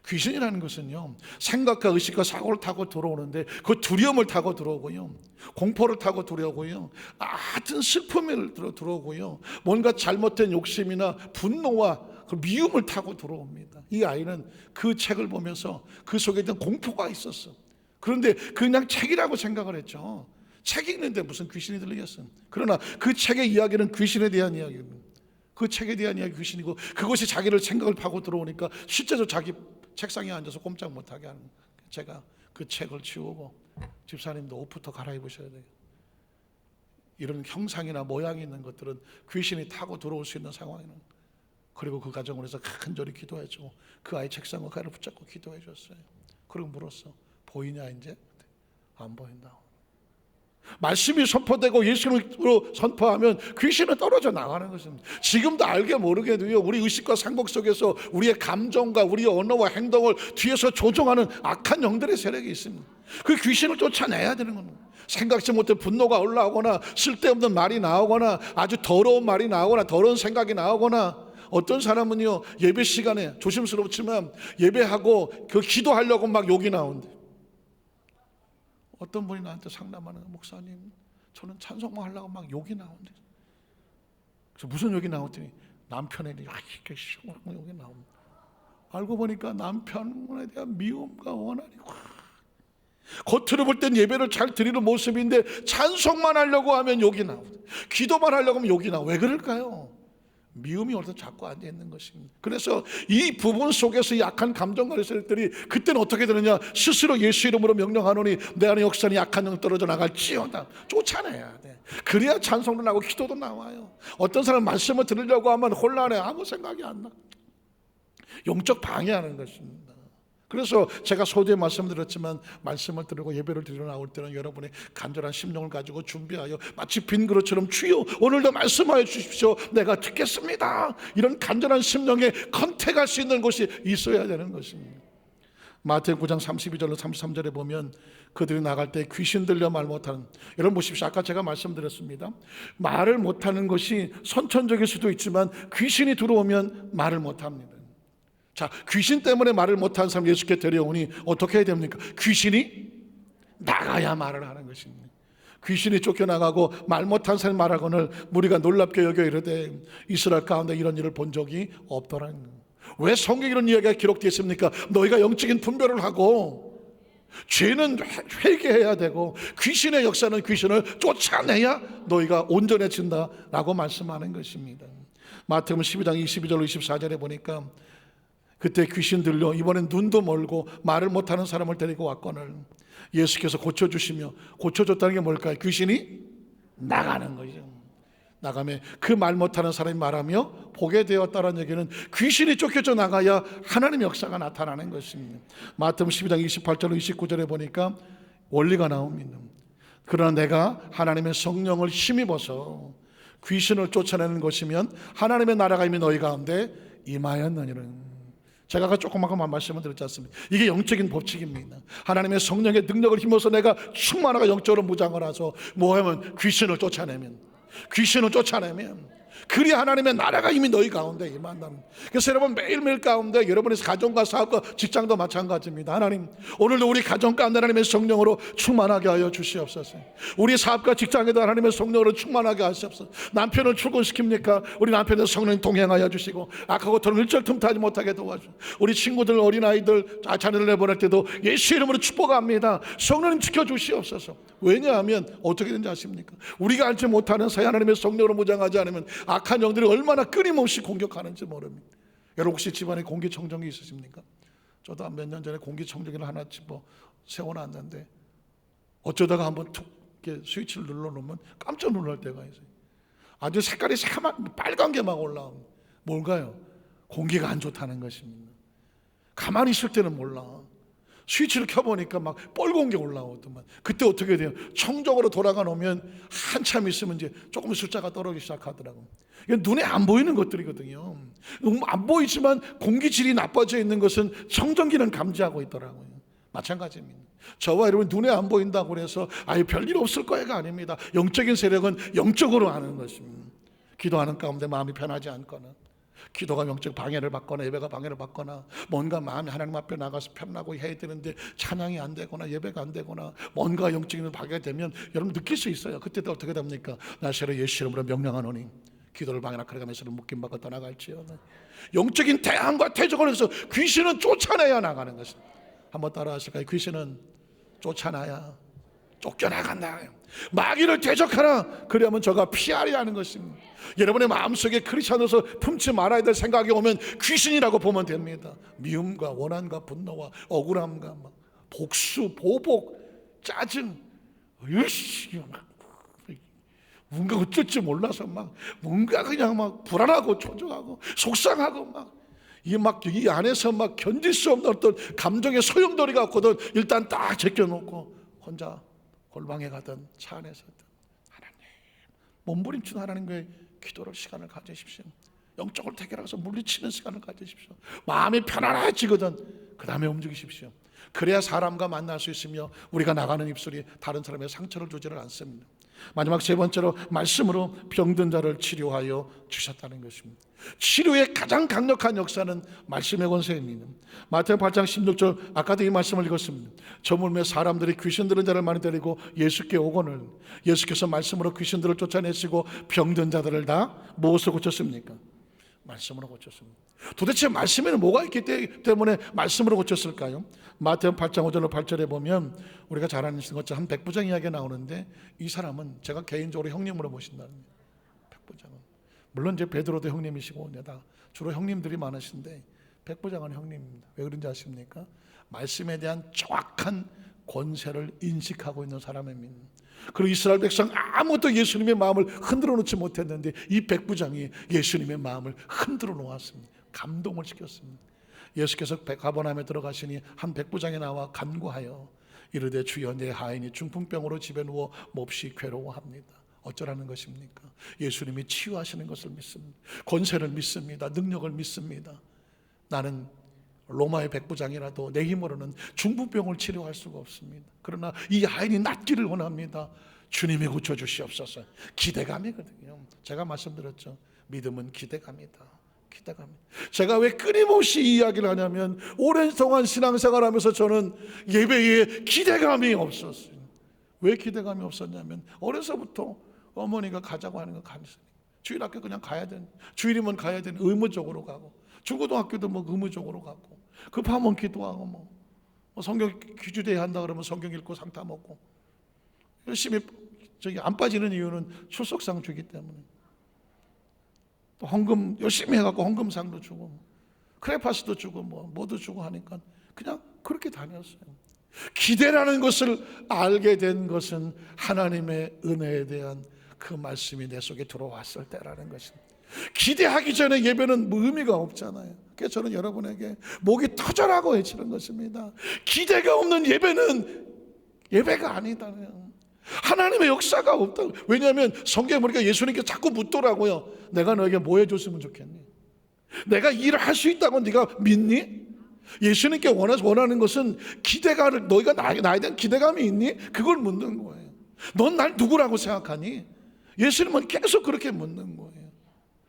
귀신이라는 것은요, 생각과 의식과 사고를 타고 들어오는데 그 두려움을 타고 들어오고요, 공포를 타고 들어오고요, 하여튼 슬픔을 들어오고요, 뭔가 잘못된 욕심이나 분노와 그 미움을 타고 들어옵니다. 이 아이는 그 책을 보면서 그 속에 있던 공포가 있었어. 그런데 그냥 책이라고 생각을 했죠. 책이 있는데 무슨 귀신이 들리겠어. 그러나 그 책의 이야기는 귀신에 대한 이야기입니다. 그 책에 대한 이야기 귀신이고, 그것이 자기를 생각을 파고 들어오니까 실제로 자기 책상에 앉아서 꼼짝 못하게 하는 거예요. 제가 그 책을 치우고, 집사님도 옷부터 갈아입으셔야 돼요. 이런 형상이나 모양이 있는 것들은 귀신이 타고 들어올 수 있는 상황이는. 그리고 그 가정을 해서 간절히 기도해주고 그 아이 책상을 가를 붙잡고 기도해 줬어요. 그리고 물었어. 보이냐 이제? 안 보인다. 말씀이 선포되고 예수님으로 선포하면 귀신은 떨어져 나가는 것입니다. 지금도 알게 모르게도요, 우리 의식과 상복 속에서 우리의 감정과 우리의 언어와 행동을 뒤에서 조종하는 악한 영들의 세력이 있습니다. 그 귀신을 쫓아내야 되는 겁니다. 생각지 못해 분노가 올라오거나 쓸데없는 말이 나오거나 아주 더러운 말이 나오거나 더러운 생각이 나오거나, 어떤 사람은요 예배 시간에 조심스럽지만 예배하고 그 기도하려고 막 욕이 나온대. 어떤 분이 나한테 상담하는 거예요. 목사님, 저는 찬송만 하려고 막 욕이 나온대. 그래서 무슨 욕이 나오더니 남편에 욕이 나옵니다. 알고 보니까 남편에 대한 미움과 원한이 겉으로 볼 땐 예배를 잘 드리는 모습인데 찬송만 하려고 하면 욕이 나오고 기도만 하려고 하면 욕이 나오고 왜 그럴까요? 미움이 어디서 자꾸 앉아 있는 것입니다. 그래서 이 부분 속에서 약한 감정과 세력들이 그때는 어떻게 되느냐, 스스로 예수 이름으로 명령하노니 내 안에 역사는 약한 영 떨어져 나갈지어다. 쫓아내야 돼. 그래야 찬송도 나고 기도도 나와요. 어떤 사람은 말씀을 들으려고 하면 혼란해. 아무 생각이 안 나. 영적 방해하는 것입니다. 그래서 제가 소두에 말씀드렸지만 말씀을 들고 예배를 드리러 나올 때는 여러분의 간절한 심령을 가지고 준비하여 마치 빈 그릇처럼 주여 오늘도 말씀하여 주십시오, 내가 듣겠습니다, 이런 간절한 심령에 컨택할 수 있는 곳이 있어야 되는 것입니다. 마태복음 9장 32절로 33절에 보면 그들이 나갈 때 귀신 들려 말 못하는, 여러분 보십시오. 아까 제가 말씀드렸습니다. 말을 못하는 것이 선천적일 수도 있지만 귀신이 들어오면 말을 못합니다. 자, 귀신 때문에 말을 못하는 사람 예수께 데려오니 어떻게 해야 됩니까? 귀신이 나가야 말을 하는 것입니다. 귀신이 쫓겨나가고 말 못한 사람이 말하거늘 무리가 놀랍게 여겨 이르되 이스라엘 가운데 이런 일을 본 적이 없더라는 거예요. 왜 성경에 이런 이야기가 기록되어 있습니까? 너희가 영적인 분별을 하고 죄는 회개해야 되고 귀신의 역사는 귀신을 쫓아내야 너희가 온전해진다 라고 말씀하는 것입니다. 마태복음 12장 22절로 24절에 보니까 그때 귀신 들려 이번엔 눈도 멀고 말을 못하는 사람을 데리고 왔거늘 예수께서 고쳐주시며, 고쳐줬다는 게 뭘까요? 귀신이 나가는 거죠. 나가면 그 말 못하는 사람이 말하며 보게 되었다는 얘기는 귀신이 쫓겨져 나가야 하나님의 역사가 나타나는 것입니다. 마태복음 12장 28절로 29절에 보니까 원리가 나옵니다. 그러나 내가 하나님의 성령을 힘입어서 귀신을 쫓아내는 것이면 하나님의 나라가 이미 너희 가운데 임하였느니라. 제가 아까 조그맣게만 말씀을 드렸지 않습니까? 이게 영적인 법칙입니다. 하나님의 성령의 능력을 힘입어서 내가 충만하고 영적으로 무장을 해서 뭐하면 귀신을 쫓아내면 그리야 하나님의 나라가 이미 너희 가운데 임한다는. 그래서 여러분 매일매일 가운데 여러분의 가정과 사업과 직장도 마찬가지입니다. 하나님 오늘도 우리 가정 가운데 하나님의 성령으로 충만하게 하여 주시옵소서. 우리 사업과 직장에도 하나님의 성령으로 충만하게 하시옵소서. 남편을 출근시킵니까? 우리 남편의 성령 동행하여 주시고 악하고 더는 일절 틈타지 못하게 도와주시고 우리 친구들 어린아이들 자녀를 내보낼 때도 예수 이름으로 축복합니다. 성령님 지켜주시옵소서. 왜냐하면 어떻게 되는지 아십니까? 우리가 알지 못하는 사이 하나님의 성령으로 무장하지 않으면 악한 영들이 얼마나 끊임없이 공격하는지 모릅니다. 여러분 혹시 집안에 공기청정기 있으십니까? 저도 몇 년 전에 공기청정기를 하나 집어 세워놨는데 어쩌다가 한번 툭 이렇게 스위치를 눌러놓으면 깜짝 놀랄 때가 있어요. 아주 색깔이 새카만 빨간 게 막 올라옵니다. 뭘까요? 공기가 안 좋다는 것입니다. 가만히 있을 때는 몰라. 스위치를 켜보니까 막 뻘건 게 올라오더만. 그때 어떻게 돼요? 청정으로 돌아가 놓으면 한참 있으면 이제 조금 숫자가 떨어지기 시작하더라고. 이게 눈에 안 보이는 것들이거든요. 안 보이지만 공기질이 나빠져 있는 것은 청정기는 감지하고 있더라고요. 마찬가지입니다. 저와 여러분 눈에 안 보인다고 해서 아유 별일 없을 거야가 아닙니다. 영적인 세력은 영적으로 하는 것입니다. 기도하는 가운데 마음이 편하지 않거나 기도가 영적 방해를 받거나 예배가 방해를 받거나 뭔가 마음이 하나님 앞에 나가서 편하고 해야 되는데 찬양이 안 되거나 예배가 안 되거나 뭔가 영적인 방해가 되면 여러분 느낄 수 있어요. 그때도 어떻게 됩니까? 나시로 예수 이름으로 명령하노니 기도를 방해나 가려가면서는 묶임받고 떠나갈지어다. 영적인 대항과 대적을 해서 귀신은 쫓아내야 나가는 것입니다. 한번 따라 하실까요? 귀신은 쫓아나야 쫓겨나간다. 마귀를 대적하라. 그러면 저가 피하려 하는 것입니다. 여러분의 마음속에 크리스천으로서 품지 말아야 될 생각이 오면 귀신이라고 보면 됩니다. 미움과 원한과 분노와 억울함과 막 복수, 보복, 짜증, 으이씨, 뭔가 어쩔 줄 몰라서 막 뭔가 그냥 막 불안하고 초조하고 속상하고 막 이 안에서 막 견딜 수 없는 어떤 감정의 소용돌이가 없거든. 일단 딱 제껴놓고 혼자 골방에 가든 차 안에서든 하나님 몸부림치는 하나님과의 기도를 시간을 가지십시오. 영적을 태결해서 물리치는 시간을 가지십시오. 마음이 편안해지거든 그 다음에 움직이십시오. 그래야 사람과 만날 수 있으며 우리가 나가는 입술이 다른 사람의 상처를 주지를 않습니다. 마지막 세 번째로 말씀으로 병든 자를 치료하여 주셨다는 것입니다. 치료의 가장 강력한 역사는 말씀의 권세입니다. 마태복음 8장 16절 아까도 이 말씀을 읽었습니다. 저물매 사람들이 귀신 들은 자를 많이 데리고 예수께 오거늘 예수께서 말씀으로 귀신들을 쫓아내시고 병든 자들을 다 무엇으로 고쳤습니까? 말씀으로 고쳤습니다. 도대체 말씀에는 뭐가 있기 때문에 말씀으로 고쳤을까요? 마태복음 8장 5절로 8절에 보면 우리가 잘 아는 것처럼 한 백부장 이야기가 나오는데, 이 사람은 제가 개인적으로 형님으로 모신다는 거예요. 백부장은 물론 이제 베드로도 형님이시고 다 주로 형님들이 많으신데 백부장은 형님입니다. 왜 그런지 아십니까? 말씀에 대한 정확한 권세를 인식하고 있는 사람입니다. 그리고 이스라엘 백성 아무것도 예수님의 마음을 흔들어 놓지 못했는데 이 백부장이 예수님의 마음을 흔들어 놓았습니다. 감동을 시켰습니다. 예수께서 가버나움에 들어가시니 한 백부장이 나와 간구하여 이르되 주여 내 하인이 중풍병으로 집에 누워 몹시 괴로워합니다. 어쩌라는 것입니까? 예수님이 치유하시는 것을 믿습니다. 권세를 믿습니다. 능력을 믿습니다. 나는 로마의 백부장이라도 내 힘으로는 중풍병을 치료할 수가 없습니다. 그러나 이 아이는 낫기를 원합니다. 주님이 고쳐주시옵소서. 기대감이거든요. 제가 말씀드렸죠. 믿음은 기대감이다. 기대감이다. 제가 왜 끊임없이 이 이야기를 하냐면 오랜 동안 신앙생활하면서 저는 예배에 기대감이 없었어요. 왜 기대감이 없었냐면 어려서부터 어머니가 가자고 하는 거 간절히 주일학교 그냥 가야 되는, 주일이면 가야 되는 의무적으로 가고, 중고등학교도 뭐 의무적으로 가고, 급하면 기도하고, 뭐 성경 귀주대회 한다 그러면 성경 읽고 상 타 먹고, 열심히 저기 안 빠지는 이유는 출석상 주기 때문에, 또 헌금 열심히 해갖고 헌금상도 주고 크레파스도 주고 뭐도 주고 하니까 그냥 그렇게 다녔어요. 기대라는 것을 알게 된 것은 하나님의 은혜에 대한 그 말씀이 내 속에 들어왔을 때라는 것입니다. 기대하기 전에 예배는 뭐 의미가 없잖아요. 그래서 저는 여러분에게 목이 터져라고 외치는 것입니다. 기대가 없는 예배는 예배가 아니다요. 하나님의 역사가 없다고. 왜냐하면 성경에 보니까 예수님께 자꾸 묻더라고요. 내가 너에게 뭐 해줬으면 좋겠니? 내가 일을 할 수 있다고 네가 믿니? 예수님께 원하는 것은 기대감을, 너희가 나에 대한 기대감이 있니? 그걸 묻는 거예요. 넌 날 누구라고 생각하니? 예수님은 계속 그렇게 묻는 거예요.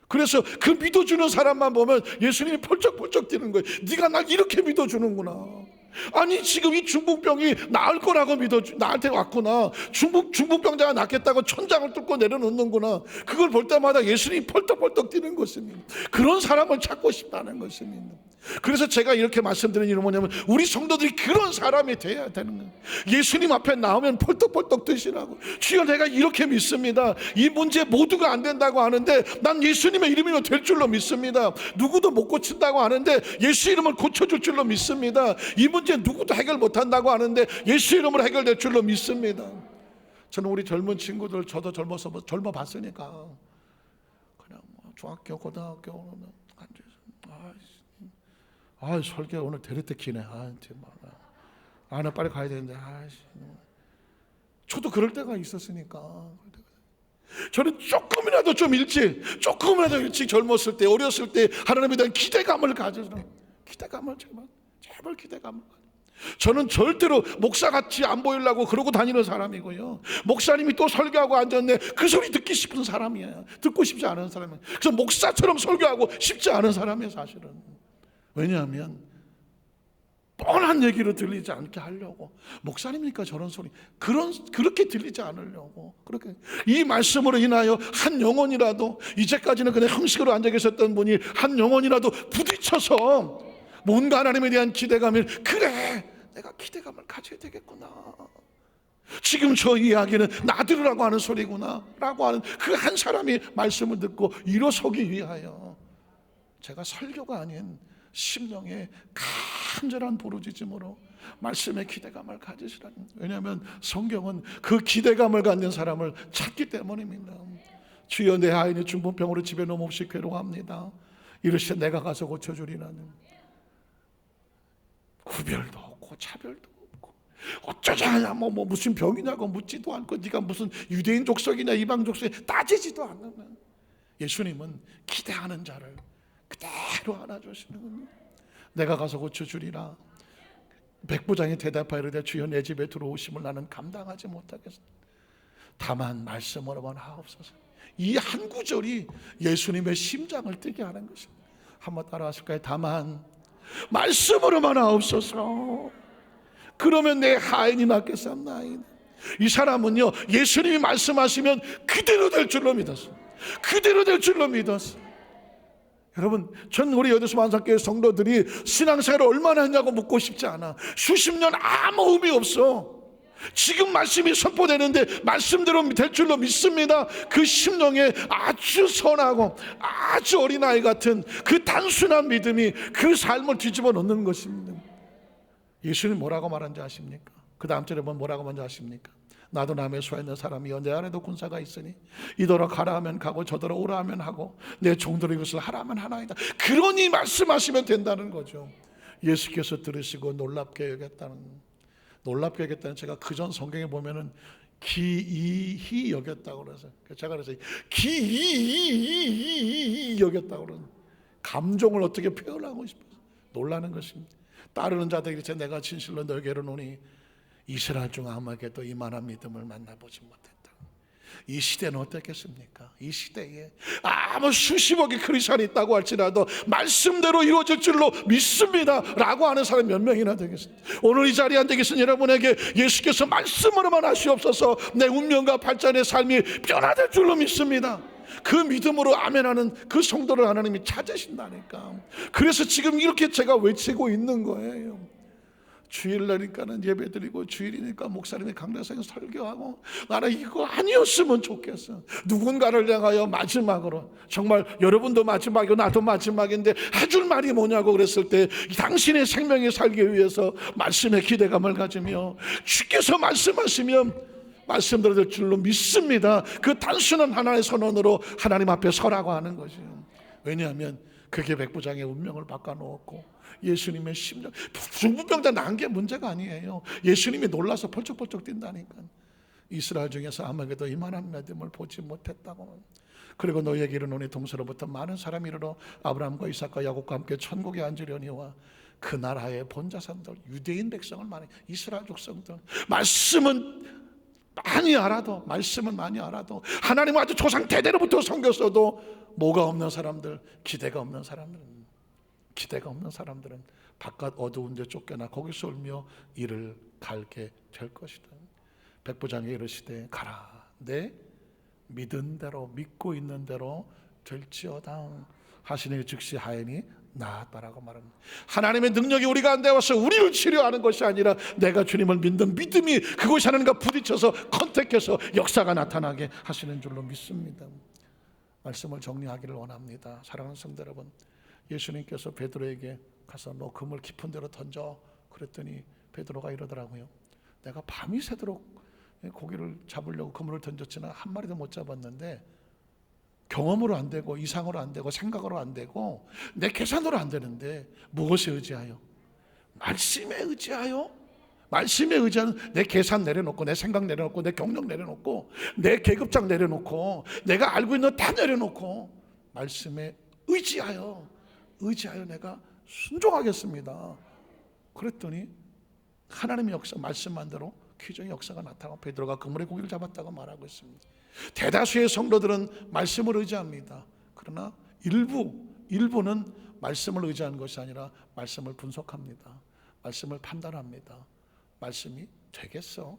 그래서 그 믿어주는 사람만 보면 예수님이 펄쩍펄쩍 뛰는 거예요. 네가 날 이렇게 믿어주는구나. 아니 지금 이 중풍병이 나을 거라고 나한테 왔구나. 중풍병자가 낫겠다고 천장을 뚫고 내려놓는구나. 그걸 볼 때마다 예수님이 펄떡펄떡 뛰는 것입니다. 그런 사람을 찾고 싶다는 것입니다. 그래서 제가 이렇게 말씀드리는 이유는 뭐냐면 우리 성도들이 그런 사람이 돼야 되는 거예요. 예수님 앞에 나오면 펄떡펄떡 뛰시라고. 주여 내가 이렇게 믿습니다. 이 문제 모두가 안 된다고 하는데 난 예수님의 이름이면 될 줄로 믿습니다. 누구도 못 고친다고 하는데 예수 이름을 고쳐줄 줄로 믿습니다. 이 문제 누구도 해결 못한다고 하는데 예수 이름으로 해결될 줄로 믿습니다. 저는 우리 젊은 친구들, 저도 젊어 봤으니까 그냥 중학교 고등학교 설교 오늘 데리트 기네. 나 빨리 가야 되는데. 저도 그럴 때가 있었으니까. 저는 조금이라도 일찍 젊었을 때, 어렸을 때 하나님에 대한 기대감을 가져서, 기대감을 제발 기대감을 가져. 저는 절대로 목사같이 안 보이려고 그러고 다니는 사람이고요. 목사님이 또 설교하고 앉았네. 그 소리 듣기 싶은 사람이에요. 듣고 싶지 않은 사람이에요. 그래서 목사처럼 설교하고 싶지 않은 사람이에요, 사실은. 왜냐하면 뻔한 얘기로 들리지 않게 하려고. 목사님이니까 저런 소리 그렇게 들리지 않으려고. 그렇게 이 말씀으로 인하여 한 영혼이라도, 이제까지는 그냥 형식으로 앉아 계셨던 분이 한 영혼이라도 부딪혀서 뭔가 하나님에 대한 기대감을, 그래 내가 기대감을 가져야 되겠구나. 지금 저 이야기는 나 들으라고 하는 소리구나 라고 하는 그 한 사람이 말씀을 듣고 일어서기 위하여 제가 설교가 아닌 심령의 간절한 부르짖음으로 말씀의 기대감을 가지시라는. 왜냐하면 성경은 그 기대감을 갖는 사람을 찾기 때문입니다. 주여 내 아이는 중풍병으로 집에 너무 없이 괴로워합니다. 이르시되 내가 가서 고쳐주리라는. 구별도 없고 차별도 없고 어쩌자냐 무슨 병이냐고 묻지도 않고, 네가 무슨 유대인 족속이냐 이방 족속이냐 따지지도 않으면 예수님은 기대하는 자를 그대로 안아주시는군요. 내가 가서 고쳐주리라. 백부장이 대답하이르되 주여 내 집에 들어오심을 나는 감당하지 못하겠습니다. 다만 말씀으로만 하옵소서. 이 한 구절이 예수님의 심장을 뛰게 하는 것입니다. 한번 따라하실까요? 다만 말씀으로만 하옵소서. 그러면 내 하인이 낫겠사옵나이다. 이 사람은요, 예수님이 말씀하시면 그대로 될 줄로 믿었어요. 그대로 될 줄로 믿었어요. 여러분, 전 우리 여도수 만상교회 성도들이 신앙생활을 얼마나 했냐고 묻고 싶지 않아. 수십 년 아무 의미 없어. 지금 말씀이 선포되는데 말씀대로 될 줄로 믿습니다. 그 심령에 아주 선하고 아주 어린아이 같은 그 단순한 믿음이 그 삶을 뒤집어 놓는 것입니다. 예수님 뭐라고 말한지 아십니까? 그 다음 절에 보면 뭐라고 먼저 아십니까? 나도 남의 수에 있는 사람이여 내 안에도 군사가 있으니 이더러 가라 하면 가고 저더러 오라 하면 하고 내 종들이 이것을 하라 하면 하나이다. 그러니 말씀하시면 된다는 거죠. 예수께서 들으시고 놀랍게 여겼다는, 놀랍게 여겼다는, 제가 그전 성경에 보면은 기이히 여겼다고 그래서 제가 그래서 기이히 여겼다고 그러는, 감정을 어떻게 표현하고 싶어서 놀라는 것입니다. 따르는 자들이 이제 내가 진실로 너에게 이르노니 이스라엘 중 아무에게도 이만한 믿음을 만나보지 못했다. 이 시대는 어떻겠습니까? 이 시대에 아무 수십억의 크리스찬이 있다고 할지라도 말씀대로 이루어질 줄로 믿습니다 라고 하는 사람이 몇 명이나 되겠습니까? 오늘 이 자리에 앉아 계신 여러분에게 예수께서 말씀으로만 하시옵소서 내 운명과 발전의 삶이 변화될 줄로 믿습니다. 그 믿음으로 아멘하는 그 성도를 하나님이 찾으신다니까. 그래서 지금 이렇게 제가 외치고 있는 거예요. 주일날이니까는 예배드리고 주일이니까 목사님이 강대상에 설교하고, 나는 이거 아니었으면 좋겠어. 누군가를 향하여 마지막으로, 정말 여러분도 마지막이고 나도 마지막인데 해줄 말이 뭐냐고 그랬을 때 당신의 생명에 살기 위해서 말씀의 기대감을 가지며 주께서 말씀하시면 말씀대로 될 줄로 믿습니다. 그 단순한 하나의 선언으로 하나님 앞에 서라고 하는 것이에요. 왜냐하면 그게 백부장의 운명을 바꿔놓았고 예수님의 심령, 중풍병자 난 게 문제가 아니에요. 예수님이 놀라서 펄쩍펄쩍 뛴다니까. 이스라엘 중에서 아무에게도 이만한 믿음을 보지 못했다고. 그리고 너희에게 이르노니 동서로부터 많은 사람이 이르러 아브라함과 이삭과 야곱과 함께 천국에 앉으려니와 그 나라의 본자손들, 유대인 백성을 말해, 이스라엘 족성들, 말씀은 많이 알아도, 말씀은 많이 알아도, 하나님은 아주 조상 대대로부터 섬겼어도 뭐가 없는 사람들, 기대가 없는 사람들은 바깥 어두운 데 쫓겨나 거기서 울며 이를 갈게 될 것이다. 백부장이 이르시되 가라, 내 믿은 대로, 믿고 있는 대로 될지어다 하시니 즉시 하인이 나았다라고 말합니다. 하나님의 능력이 우리 가운데 와서 우리를 치료하는 것이 아니라 내가 주님을 믿는 믿음이 그것이 하나님과 부딪혀서 컨택해서 역사가 나타나게 하시는 줄로 믿습니다. 말씀을 정리하기를 원합니다. 사랑하는 성도 여러분, 예수님께서 베드로에게 가서 너 그물 깊은 데로 던져 그랬더니 베드로가 이러더라고요. 내가 밤이 새도록 고기를 잡으려고 그물을 던졌지만 한 마리도 못 잡았는데 경험으로 안 되고 이상으로 안 되고 생각으로 안 되고 내 계산으로 안 되는데 무엇에 의지하여? 말씀에 의지하여? 말씀에 의지하는, 내 계산 내려놓고 내 생각 내려놓고 내 경력 내려놓고 내 계급장 내려놓고 내가 알고 있는 다 내려놓고 말씀에 의지하여 내가 순종하겠습니다. 그랬더니 하나님의 역사, 말씀만대로 기적의 역사가 나타나고 베드로가 그물에 고기를 잡았다고 말하고 있습니다. 대다수의 성도들은 말씀을 의지합니다. 그러나 일부는 말씀을 의지하는 것이 아니라 말씀을 분석합니다. 말씀을 판단합니다. 말씀이 되겠어?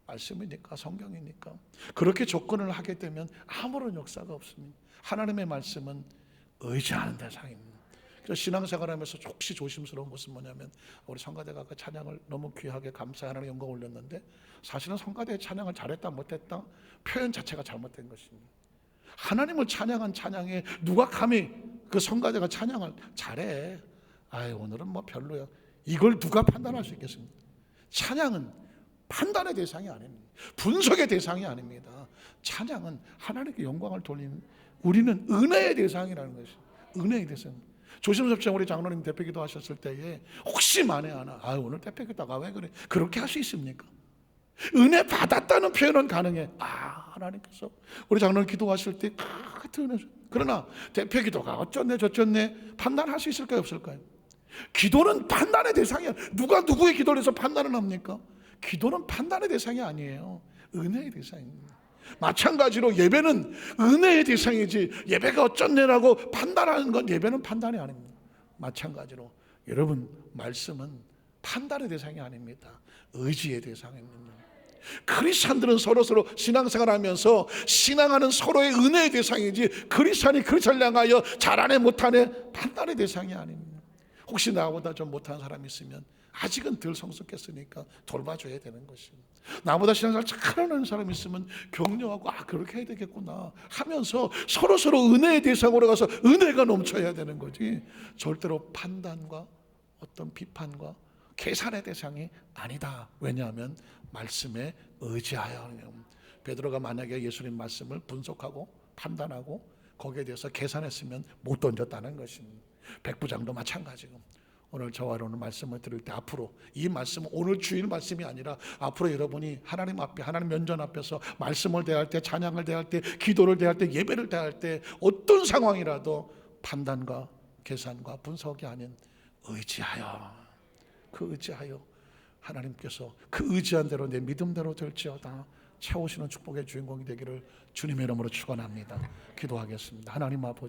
말씀이니까, 성경이니까. 그렇게 접근을 하게 되면 아무런 역사가 없습니다. 하나님의 말씀은 의지하는 대상입니다. 그래서 신앙생활하면서 혹시 조심스러운 것은 뭐냐면, 우리 성가대가 그 찬양을 너무 귀하게 감사의 하나님 영광 올렸는데 사실은 성가대의 찬양을 잘했다 못했다 표현 자체가 잘못된 것입니다. 하나님을 찬양한 찬양에 누가 감히 그 성가대가 찬양을 잘해, 아이 오늘은 뭐 별로야, 이걸 누가 판단할 수 있겠습니까? 찬양은 판단의 대상이 아닙니다. 분석의 대상이 아닙니다. 찬양은 하나님께 영광을 돌리는, 우리는 은혜의 대상이라는 것이죠. 은혜의 대상. 조심스럽지 우리 장로님 대표기도 하셨을 때에 혹시 만에 하나, 오늘 대표기도가 왜 그래? 그렇게 할 수 있습니까? 은혜 받았다는 표현은 가능해. 하나님께서 우리 장로님 기도하실 때 같은 은혜. 그러나 대표기도가 어쩌네 저쩌네 판단할 수 있을까요, 없을까요? 기도는 판단의 대상이야. 누가 누구의 기도를 해서 판단을 합니까? 기도는 판단의 대상이 아니에요. 은혜의 대상입니다. 마찬가지로 예배는 은혜의 대상이지 예배가 어쩌네라고 판단하는 건 예배는 판단이 아닙니다. 마찬가지로 여러분, 말씀은 판단의 대상이 아닙니다. 의지의 대상입니다. 크리스찬들은 서로서로 신앙생활하면서 신앙하는 서로의 은혜의 대상이지 크리스찬이 크리스찬을 향하여 잘하네 못하네 판단의 대상이 아닙니다. 혹시 나보다 좀 못하는 사람이 있으면 아직은 덜 성숙했으니까 돌봐줘야 되는 것입니다. 나보다 신앙생활 잘하는 사람이 있으면 격려하고 그렇게 해야 되겠구나 하면서 서로서로 은혜의 대상으로 가서 은혜가 넘쳐야 되는 거지, 절대로 판단과 어떤 비판과 계산의 대상이 아니다. 왜냐하면 말씀에 의지하여. 베드로가 만약에 예수님 말씀을 분석하고 판단하고 거기에 대해서 계산했으면 못 던졌다는 것입니다. 백부장도 마찬가지고, 오늘 저와 여러분 말씀을 들을 때 앞으로 이 말씀은 오늘 주일 말씀이 아니라 앞으로 여러분이 하나님 앞에, 하나님 면전 앞에서 말씀을 대할 때, 찬양을 대할 때, 기도를 대할 때, 예배를 대할 때 어떤 상황이라도 판단과 계산과 분석이 아닌 의지하여, 그 의지하여 하나님께서 그 의지한 대로 내 믿음대로 될지어다 채우시는 축복의 주인공이 되기를 주님의 이름으로 축원합니다. 기도하겠습니다. 하나님 아버지,